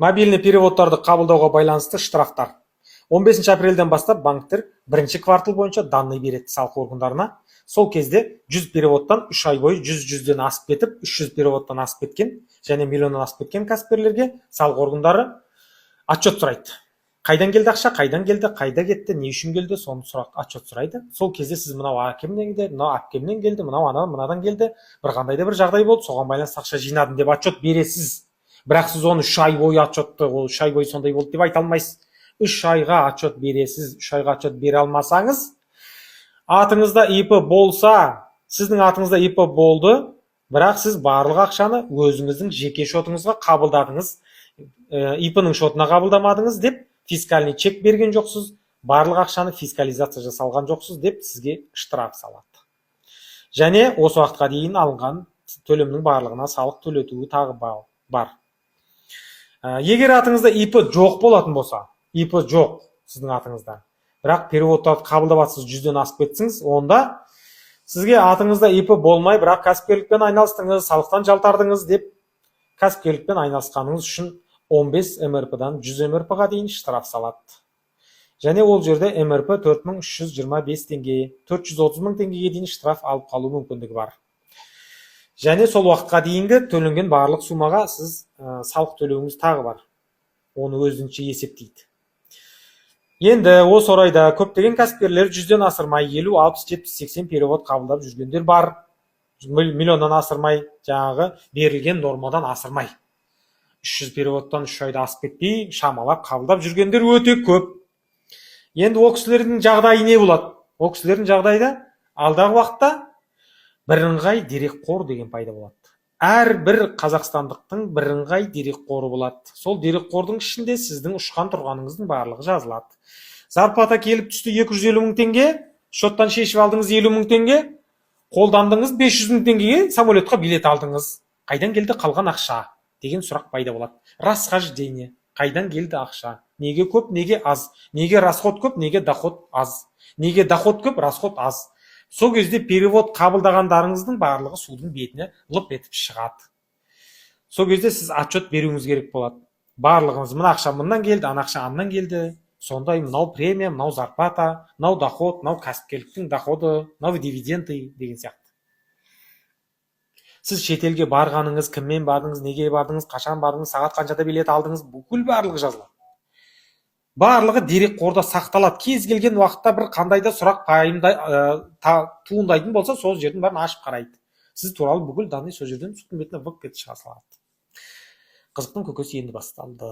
Мобильный переводтарды қабылдауға байланысты штрафтар. 15 апрельден бастап банктер бірінші квартал бойынша данный береді салық органдарына. Сол кезде 100 переводтан 3 ай бойы 100-100-ден асып кетіп, 300 переводтан асып кеткен және миллионнан асып кеткен кәсіпкерлерге салық органдары отчет сұрайды. Қайдан келді ақша, қайдан келді, қайда кетті, не үшін келді, соны отчет сұрайды. Сол кезде сіз мынау әкемнен келді, мынау әпкемнен келді, мынау мынадан келді, бір қандай да бір жағдай болды, соған байланысты ақша жинадым деп отчет бересіз. Бірақ сіз оны 3 ай бойы отчетты, ол 3 ай бойы сондай болды деп айта алмайсыз. 3 айға отчет бересіз. 3 айға отчет бере алмасаңыз, атыңызда ИП болса, сіздің атыңызда ИП болды, бірақ сіз барлық ақшаны өзіңіздің жеке шотыңызға қабылдадыңыз, ИП-ның шотына қабылдамадыңыз деп фискальный чек берген жоқсыз, барлық ақшаны фискализация жасалған жоқсыз деп сізге штраф салады. Және осы уақытқа дейін алынған төлемнің барлығына салық төлетуі тағы бар. Егер атыңызда ИП жоқ болатын болса, ИП жоқ сіздің атыңызда, бірақ переводтарды қабылдап атсыз 100-ден асып кетсіңіз, онда сізге атыңызда ИП болмай, бірақ кәсіпкерлікпен айналыстыңыз, салықтан жалтардыңыз деп кәсіпкерлікпен айналысқаныңыз үшін 15 МРП-дан 100 МРП-ға дейін штраф салады. Және ол жерде МРП 4325 теңге, 430 мың теңгеге дейін штраф алып қалу мүмкіндігі бар. Және сол уақытқа дейінгі төленген барлық сумаға сіз салық төлеуіңіз тағы бар. Оны өзінше есептейді. Енді осы орайда көптеген кәсіпкерлер 100-ден асырмай 50, 60, 70, 80 перевод қабылдап жүргендер бар. Миллионнан асырмай, жаңағы берілген нормадан асырмай. 300 переводтан 3 айда асып кетпей, шамалап қабылдап жүргендер өте көп. Енді ол кісілердің жағдайы не болады? Ол кісілердің жағдайда алдағы уақытта бірыңғай дерекқор деген пайда болады. Әрбір қазақстандықтың бірыңғай дерекқоры болады. Сол дерекқордың ішінде сіздің ұшқан тұрғаныңыздың барлығы жазылады. Зарплата келіп түсті 250 мың теңге, шоттан шешіп алдыңыз 50 мың теңге, қолдандыңыз 500 мың теңгеге самолетқа билет алдыңыз. Қайдан келді қалған ақша деген сұрақ пайда болады. Расхождение. Қайдан келді ақша? Неге көп, неге аз? Неге расход көп, неге доход аз? Неге доход көп, расход аз? Сол кезде перевод қабылдағандарыңыздың барлығы судың бетіне лып етіп шығады. Сол кезде сіз отчет беруіңіз керек болады. Барлығыңыз мына ақша мындан келді, ана ақша андан келді. Сондай мынау премия, мынау зарплата, мынау доход, мынау кәсіпкерліктің доходы, мынау дивиденды деген сияқты. Сіз шетелге барғаныңыз, кіммен бардыңыз, неге бардыңыз, қашан бардыңыз, сағат қаншада билет алдыңыз, бүкіл барлығы жазылады. Барлығы дерекқорда сақталады. Кез келген уақытта бір қандай да сұрақ туындайтын болса, сол жердің бәрін ашып қарайды. Сіз туралы бүкіл данный сол жерден судың бетіне вып кетіп шыға салады. Қызықтың көкесі енді басталды.